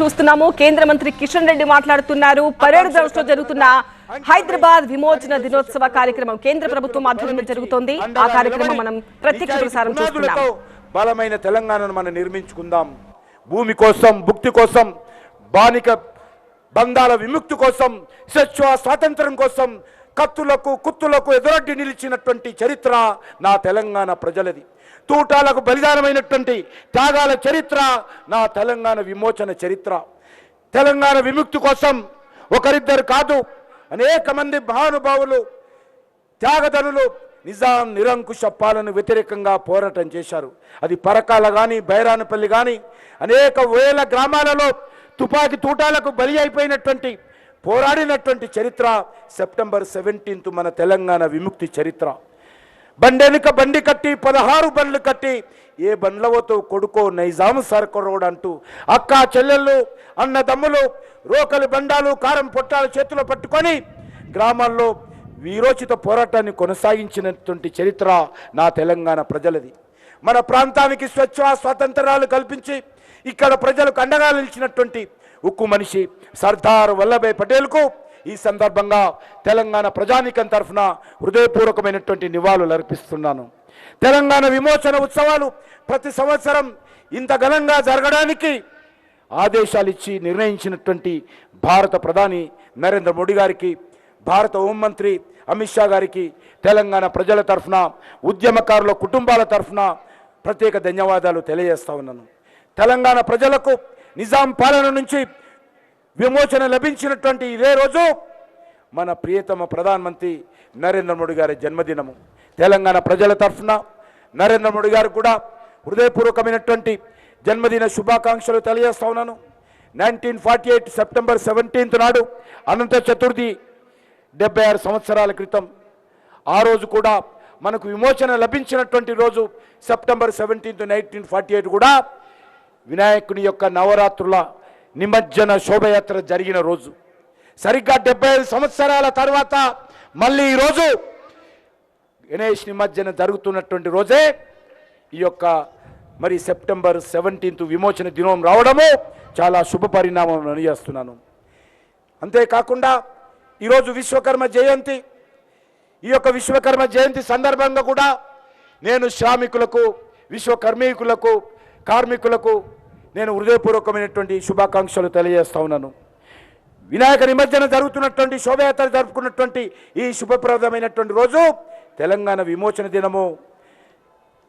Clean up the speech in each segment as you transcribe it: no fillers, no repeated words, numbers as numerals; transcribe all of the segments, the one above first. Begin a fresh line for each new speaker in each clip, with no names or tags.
చూస్తున్నాము. కేంద్ర మంత్రి కిషన్ రెడ్డి మాట్లాడుతున్నారు. పరేడ్ గ్రౌండ్స్ లో జరుగుతున్న హైదరాబాద్ విమోచన దినోత్సవ కార్యక్రమం కేంద్ర ప్రభుత్వం ఆధ్వర్యంలో జరుగుతోంది. ఆ కార్యక్రమం మనం ప్రత్యక్ష ప్రసారం చూస్తున్నాం.
బలమైన తెలంగాణను మనం నిర్మించుకుందాం. భూమి కోసం, భుక్తి కోసం, బానిక బంధాల విముక్తి కోసం, స్వాతంత్రం కోసం కత్తులకు కుత్తులకు ఎదురొడ్డి నిలిచినటువంటి చరిత్ర నా తెలంగాణ ప్రజలది. తూటాలకు బలిదానమైనటువంటి త్యాగాల చరిత్ర నా తెలంగాణ విమోచన చరిత్ర. తెలంగాణ విముక్తి కోసం ఒకరిద్దరు కాదు, అనేక మంది మహానుభావులు, త్యాగదనులు నిజాం నిరంకుశ పాలనకు వ్యతిరేకంగా పోరాటం చేశారు. అది పరకాల కానీ, బైరానపల్లి కానీ, అనేక వేల గ్రామాలలో తుపాకీ తూటాలకు బలి అయిపోయినటువంటి పోరాడినటువంటి చరిత్ర సెప్టెంబర్ 17 మన తెలంగాణ విముక్తి చరిత్ర. బండెనుక బండి కట్టి 16 బండ్లు కట్టి ఏ బండ్లవతో కొడుకో నైజాం సర్కరోడ్ అంటూ అక్క చెల్లెళ్ళు అన్నదమ్ములు రోకలి బండాలు కారం పొట్టాలు చేతిలో పట్టుకొని గ్రామాల్లో వీరోచిత పోరాటాన్ని కొనసాగించినటువంటి చరిత్ర నా తెలంగాణ ప్రజలది. మన ప్రాంతానికి స్వాతంత్రాలు కల్పించి ఇక్కడ ప్రజలకు అండగా నిలిచినటువంటి ఉక్కు మనిషి సర్దార్ వల్లభాయ్ పటేల్కు ఈ సందర్భంగా తెలంగాణ ప్రజానీకం తరఫున హృదయపూర్వకమైనటువంటి నివాళులు అర్పిస్తున్నాను. తెలంగాణ విమోచన ఉత్సవాలు ప్రతి సంవత్సరం ఇంత ఘనంగా జరగడానికి ఆదేశాలు ఇచ్చి నిర్ణయించినటువంటి భారత ప్రధాని నరేంద్ర మోడీ గారికి, భారత హోంమంత్రి అమిత్ షా గారికి తెలంగాణ ప్రజల తరఫున, ఉద్యమకారుల కుటుంబాల తరఫున ప్రత్యేక ధన్యవాదాలు తెలియజేస్తా ఉన్నాను. తెలంగాణ ప్రజలకు నిజాం పాలన నుంచి విమోచన లభించినటువంటి ఇదే రోజు మన ప్రియతమ ప్రధానమంత్రి నరేంద్ర మోడీ గారి జన్మదినము. తెలంగాణ ప్రజల తరఫున నరేంద్ర మోడీ గారు కూడా హృదయపూర్వకమైనటువంటి జన్మదిన శుభాకాంక్షలు తెలియజేస్తా ఉన్నాను. 1948 సెప్టెంబర్ 17 నాడు అనంత చతుర్థి 76 సంవత్సరాల క్రితం ఆ రోజు కూడా మనకు విమోచన లభించినటువంటి రోజు సెప్టెంబర్ 17, 1948 కూడా వినాయకుని యొక్క నవరాత్రుల నిమజ్జన శోభయాత్ర జరిగిన రోజు. సరిగ్గా 75 సంవత్సరాల తర్వాత మళ్ళీ ఈరోజు గణేష్ నిమజ్జన జరుగుతున్నటువంటి రోజే ఈ యొక్క మరి సెప్టెంబర్ 17 విమోచన దినం రావడము చాలా శుభ పరిణామం చేస్తున్నాను. అంతేకాకుండా ఈరోజు విశ్వకర్మ జయంతి. ఈ యొక్క విశ్వకర్మ జయంతి సందర్భంగా కూడా నేను శ్రామికులకు, విశ్వకర్మీకులకు, కార్మికులకు నేను హృదయపూర్వకమైనటువంటి శుభాకాంక్షలు తెలియజేస్తా ఉన్నాను. వినాయక నిమజ్జన జరుగుతున్నటువంటి శోభయాత్ర జరుపుకున్నటువంటి ఈ శుభప్రదమైనటువంటి రోజు తెలంగాణ విమోచన దినము,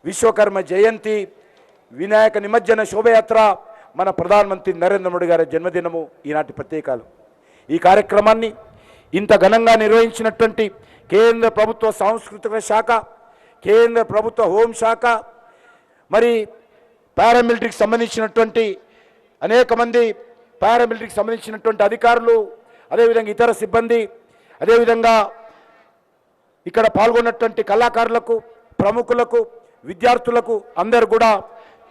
విశ్వకర్మ జయంతి, వినాయక నిమజ్జన శోభయాత్ర, మన ప్రధానమంత్రి నరేంద్ర మోడీ గారి జన్మదినము ఈనాటి ప్రత్యేకాలు. ఈ కార్యక్రమాన్ని ఇంత ఘనంగా నిర్వహించినటువంటి కేంద్ర ప్రభుత్వ సాంస్కృతిక శాఖ, కేంద్ర ప్రభుత్వ హోంశాఖ, మరి పారామిలిటరీకి సంబంధించినటువంటి అనేక మంది పారామిలిటరీకి సంబంధించినటువంటి అధికారులు, అదేవిధంగా ఇతర సిబ్బంది, అదేవిధంగా ఇక్కడ పాల్గొన్నటువంటి కళాకారులకు, ప్రముఖులకు, విద్యార్థులకు అందరూ కూడా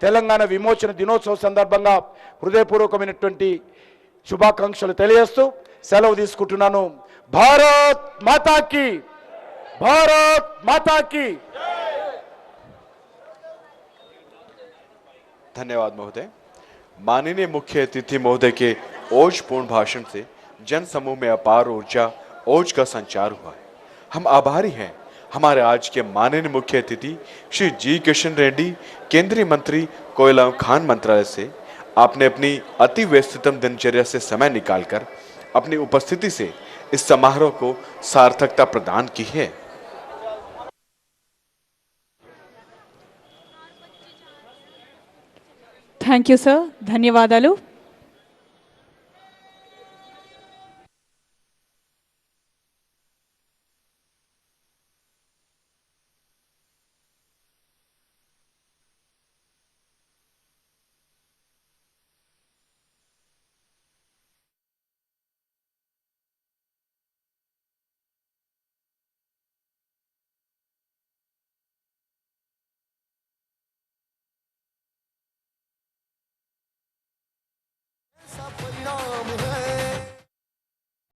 తెలంగాణ విమోచన దినోత్సవం సందర్భంగా హృదయపూర్వకమైనటువంటి శుభాకాంక్షలు తెలియజేస్తూ సెలవు తీసుకుంటున్నాను. భారత్ మాతా కీ, భారత్ మాతా కీ.
धन्यवाद महोदय। माननीय मुख्य अतिथि महोदय के ओजपूर्ण भाषण से जन समूह में अपार ऊर्जा, ओज का संचार हुआ है। हम आभारी हैं हमारे आज के माननीय मुख्य अतिथि श्री जी किशन रेड्डी, केंद्रीय मंत्री कोयला खान मंत्रालय से आपने अपनी अति व्यस्ततम दिनचर्या से समय निकालकर अपनी उपस्थिति से इस समारोह को सार्थकता प्रदान की है।
थैंक यू सर, ధన్యవాదాలు.
परिणाम है